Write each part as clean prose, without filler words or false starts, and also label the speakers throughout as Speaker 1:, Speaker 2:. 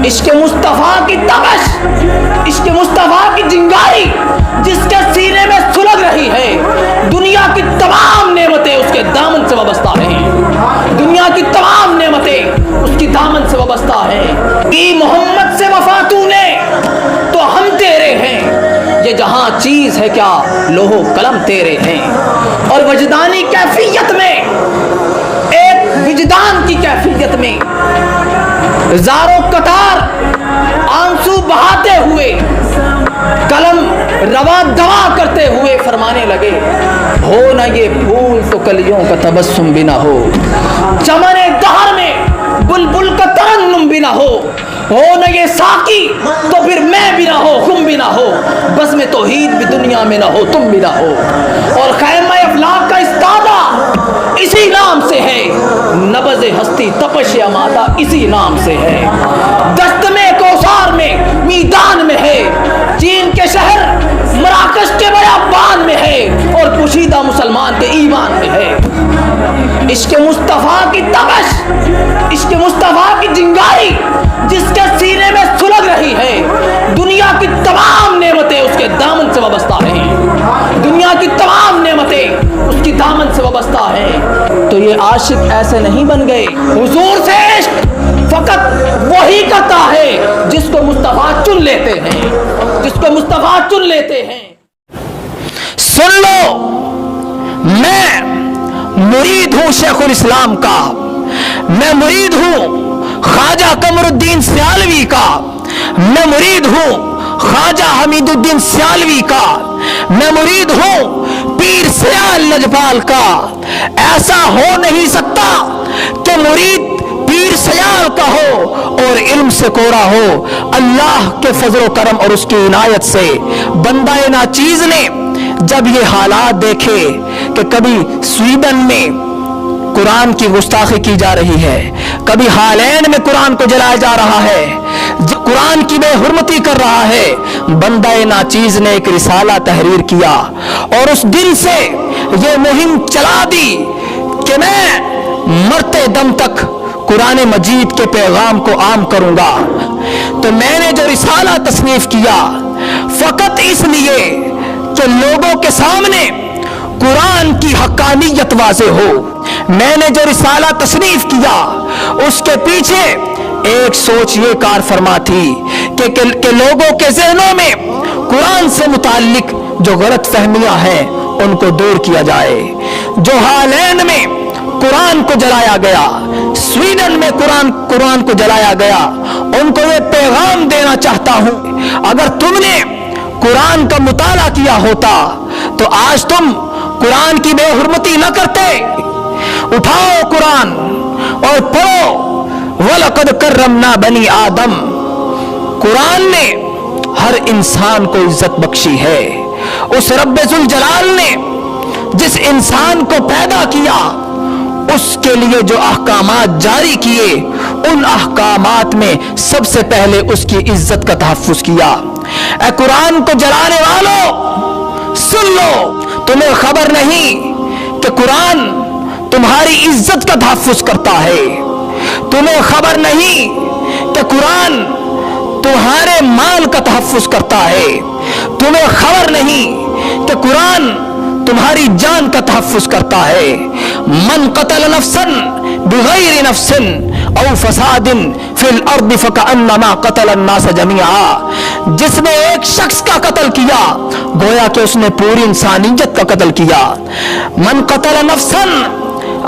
Speaker 1: عشق مصطفیٰ کی تبش، عشق مصطفیٰ کی جنگاری جس کے سینے میں سلگ رہی ہے، دنیا کی تمام نعمتیں اس کے دامن سے وابستہ ہیں، دنیا کی تمام نعمتیں اس کی دامن سے وابستہ ہیں۔ کہ محمد سے وفا تو نے تو ہم تیرے ہیں، یہ جہاں چیز ہے کیا لوح و قلم تیرے ہیں۔ اور وجدانی کیفیت میں، ایک وجدان کی کیفیت میں زاروں قطار آنسو بہاتے ہوئے، قلم روا دوا کرتے ہوئے فرمانے لگے، ہو نہ یہ پھول تو کلیوں کا تبسم بھی نہ ہو، چمن دہر میں بلبل کا ترنم بھی نہ ہو نہ یہ ساقی تو پھر میں بھی نہ ہو، تم بھی نہ ہو، بس میں توحید بھی دنیا میں نہ ہو، تم بھی نہ ہو۔ اور خیمہ افلاک کا استادہ اسی نام سے ہے، نبض ہستی تپش امادہ اسی نام سے ہے، دست میں کوثر میں میدان میں ہے، چین کے شہر مراکش کے بیابان میں ہے، اور پوشیدہ مسلمان کے ایمان میں ہے۔ عشق مصطفیٰ کی تبش، عشق مصطفیٰ کی جنگاری جس کے سینے میں سلگ رہی ہے، دنیا کی تمام نعمتیں اس کے دامن سے وابستہ ہیں، دنیا کی تمام نعمتیں اس کی دامن سے وابستہ ہیں۔ تو یہ عاشق ایسے نہیں بن گئے، حضور سے عشق فقط وہی کرتا ہے جس کو مصطفیٰ چن لیتے ہیں، جس کو مصطفیٰ چن لیتے ہیں۔ سن لو، میں مرید ہوں شیخ الاسلام کا، میں مرید ہوں خواجہ قمر الدین سیالوی کا، میں مرید ہوں خواجہ حمید الدین سیالوی کا، میں مرید ہوں پیر سیال لجپال کا۔ ایسا ہو نہیں سکتا کہ مرید پیر سیال کا ہو اور علم سے کورا ہو۔ اللہ کے فضل و کرم اور اس کی عنایت سے بندہ ناچیز نے جب یہ حالات دیکھے کہ کبھی سویڈن میں قرآن کی گستاخی کی جا رہی ہے، کبھی ہالینڈ میں قرآن کو جلایا جا رہا ہے، قرآن کی بے حرمتی کر رہا ہے، بندہ ناچیز نے ایک رسالہ تحریر کیا اور اس دن سے یہ مہم چلا دی کہ میں مرتے دم تک قرآن مجید کے پیغام کو عام کروں گا۔ تو میں نے جو رسالہ تصنیف کیا فقط اس لیے کہ لوگوں کے سامنے قرآن کی حقانیت واضح ہو، میں نے جو رسالہ تصنیف کیا اس کے پیچھے ایک سوچ یہ کار فرما تھی کہ لوگوں کے ذہنوں میں قرآن سے متعلق جو غلط فہمیاں ہیں ان کو دور کیا جائے۔ جو ہالینڈ میں قرآن کو جلایا گیا، سویڈن میں قرآن کو جلایا گیا، ان کو یہ پیغام دینا چاہتا ہوں، اگر تم نے قرآن کا مطالعہ کیا ہوتا تو آج تم قرآن کی بے حرمتی نہ کرتے۔ اٹھاؤ قرآن اور پڑھو، وَلَقَدْ كَرَّمْنَا بَنِي آدم۔ قرآن نے ہر انسان کو عزت بخشی ہے۔ اس رب ذوالجلال نے جس انسان کو پیدا کیا اس کے لیے جو احکامات جاری کیے، ان احکامات میں سب سے پہلے اس کی عزت کا تحفظ کیا۔ اے قرآن کو جلانے والوں، سن لو، تمہیں خبر نہیں کہ قرآن تمہاری عزت کا تحفظ کرتا ہے، تمہیں خبر نہیں کہ قرآن تمہارے مال کا تحفظ کرتا ہے، تمہیں خبر نہیں کہ قرآن تمہاری جان کا تحفظ کرتا ہے۔ من قتل نفسا بغیر نفس او فساد فی الارض فکأنما قتل الناس جميعا، جس نے ایک شخص کا قتل کیا گویا کہ اس نے پوری انسانیت کا قتل کیا۔ من قتل نفسا،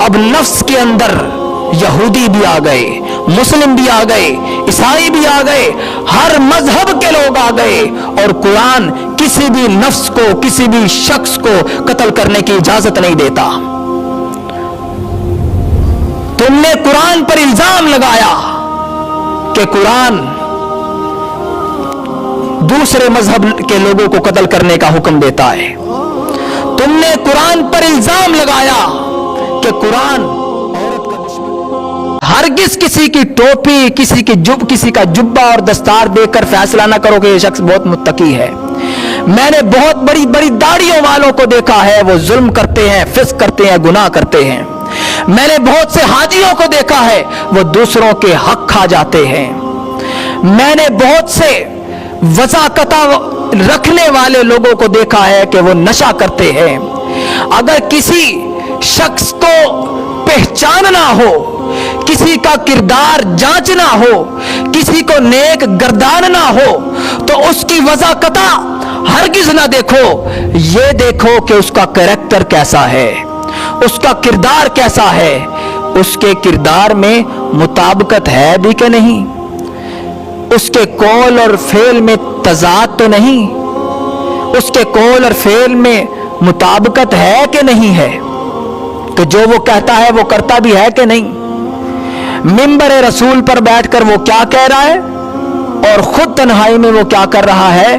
Speaker 1: اب نفس کے اندر یہودی بھی آ گئے، مسلم بھی آ گئے، عیسائی بھی آ گئے، ہر مذہب کے لوگ آ گئے، اور قرآن کسی بھی نفس کو، کسی بھی شخص کو قتل کرنے کی اجازت نہیں دیتا۔ تم نے قرآن پر الزام لگایا کہ قرآن دوسرے مذہب کے لوگوں کو قتل کرنے کا حکم دیتا ہے، تم نے قرآن پر الزام لگایا کہ قرآن ہرگز کسی کی ٹوپی، کسی کا جبہ اور دستار دیکھ کر فیصلہ نہ کرو کہ یہ شخص بہت متقی ہے۔ میں نے بہت بڑی بڑی داڑھیوں والوں کو دیکھا ہے، وہ ظلم کرتے ہیں، فسق کرتے ہیں، گناہ کرتے ہیں۔ میں نے بہت سے حاجیوں کو دیکھا ہے، وہ دوسروں کے حق کھا جاتے ہیں۔
Speaker 2: میں نے بہت سے وضاقتہ رکھنے والے لوگوں کو دیکھا ہے کہ وہ نشہ کرتے ہیں. اگر کسی شخص کو پہچاننا ہو, کسی کا کردار جانچنا ہو, کسی کو نیک گرداننا ہو, تو اس کی وضاقتہ ہرگز نہ دیکھو, یہ دیکھو کہ اس کا کریکٹر کیسا ہے, اس کا کردار کیسا ہے, اس کے کردار میں مطابقت ہے بھی کہ نہیں, اس کے قول اور فعل میں تضاد تو نہیں, اس کے قول اور فعل میں مطابقت ہے کہ نہیں ہے, کہ جو وہ کہتا ہے وہ کرتا بھی ہے کہ نہیں. منبر رسول پر بیٹھ کر وہ کیا کہہ رہا ہے اور خود تنہائی میں وہ کیا کر رہا ہے,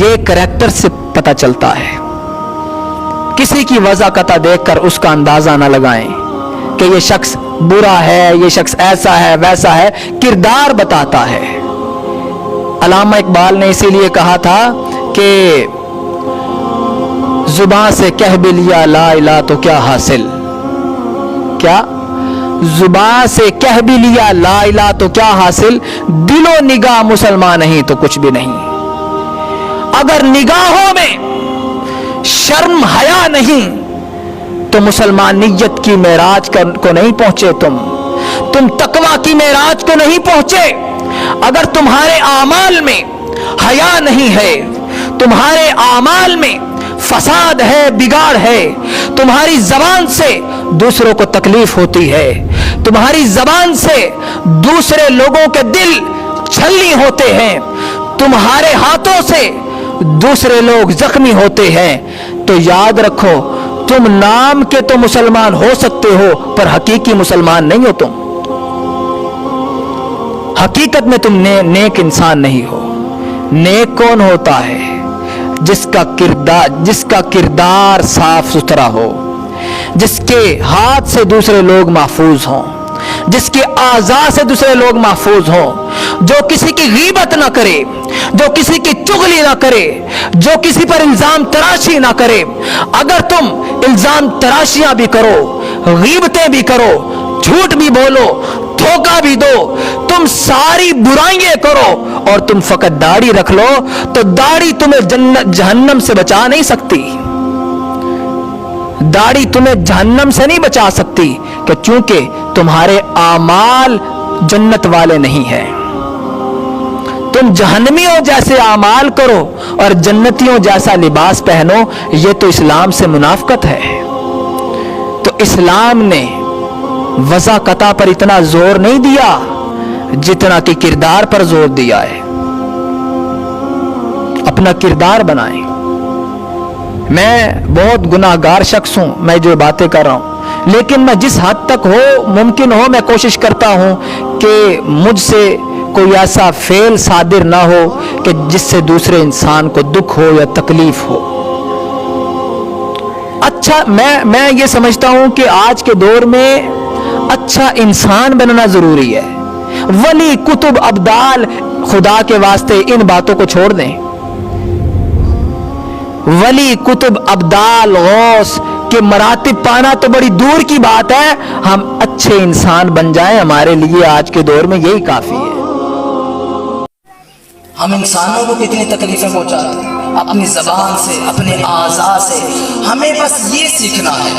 Speaker 2: یہ کریکٹر سے پتہ چلتا ہے. کسی کی وضاقتہ دیکھ کر اس کا اندازہ نہ لگائیں کہ یہ شخص برا ہے, یہ شخص ایسا ہے ویسا ہے, کردار بتاتا ہے. علامہ اقبال نے اسی لیے کہا تھا کہ زباں سے کہہ بھی لیا لا الہ تو کیا حاصل, کیا زباں سے کہہ بھی لیا لا الہ تو کیا حاصل, دل و نگاہ مسلمان نہیں تو کچھ بھی نہیں. اگر نگاہوں میں شرم حیا نہیں تو مسلمانیت کی معراج کو نہیں پہنچے, تم تقویٰ کی معراج کو نہیں پہنچے. اگر تمہارے اعمال میں حیا نہیں ہے, تمہارے اعمال میں فساد ہے, بگاڑ ہے, تمہاری زبان سے دوسروں کو تکلیف ہوتی ہے, تمہاری زبان سے دوسرے لوگوں کے دل چھلنی ہوتے ہیں, تمہارے ہاتھوں سے دوسرے لوگ زخمی ہوتے ہیں, تو یاد رکھو تم نام کے تو مسلمان ہو سکتے ہو پر حقیقی مسلمان نہیں ہو. تم حقیقت میں تم نیک انسان نہیں ہو. نیک کون ہوتا ہے؟ جس کا کردار صاف ستھرا ہو, جس کے ہاتھ سے دوسرے لوگ محفوظ ہوں, جس کے اعضاء سے دوسرے لوگ محفوظ ہوں, جو کسی کی غیبت نہ کرے, جو کسی کی چغلی نہ کرے, جو کسی پر الزام تراشی نہ کرے. اگر تم الزام تراشیاں بھی کرو, غیبتیں بھی کرو, جھوٹ بھی بولو, دھوکہ بھی دو, تم ساری برائیاں کرو اور تم فقط داڑھی رکھ لو, تو داڑھی تمہیں جہنم سے بچا نہیں سکتی. داڑھی تمہیں جہنم سے نہیں بچا سکتی, کہ چونکہ تمہارے اعمال جنت والے نہیں ہیں. تم جہنمیوں جیسے اعمال کرو اور جنتیوں جیسا لباس پہنو, یہ تو اسلام سے منافقت ہے. تو اسلام نے وضاقتہ پر اتنا زور نہیں دیا جتنا کہ کردار پر زور دیا ہے. اپنا کردار بنائیں. میں بہت گناہگار شخص ہوں, میں جو باتیں کر رہا ہوں, لیکن میں جس حد تک ممکن ہو میں کوشش کرتا ہوں کہ مجھ سے کوئی ایسا فعل صادر نہ ہو کہ جس سے دوسرے انسان کو دکھ ہو یا تکلیف ہو. اچھا, میں یہ سمجھتا ہوں کہ آج کے دور میں اچھا انسان بننا ضروری ہے. ولی, کتب, ابدال, خدا کے واسطے ان باتوں کو چھوڑ دیں. ولی, کتب, ابدال, غوث کے مراتب پانا تو بڑی دور کی بات ہے. ہم اچھے انسان بن جائیں, ہمارے لیے آج کے دور میں یہی کافی ہے.
Speaker 1: ہم انسانوں کو کتنی تکلیفیں پہنچاتے ہیں اپنی زبان سے, اپنے اعضاء سے. ہمیں بس یہ سیکھنا ہے.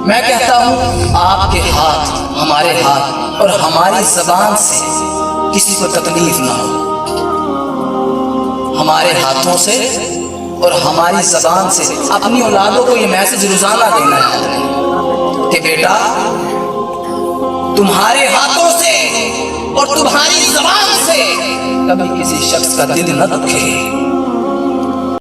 Speaker 1: میں کہتا ہوں آپ کے ہاتھ, ہمارے ہاتھ اور ہماری زبان سے کسی کو تکلیف نہ ہو. ہمارے ہاتھوں سے اور ہماری زبان سے اپنی اولادوں کو یہ میسج روزانہ دینا ہے کہ بیٹا تمہارے ہاتھوں سے اور تمہاری زبان سے کبھی کسی شخص کا دل نہ دکھے.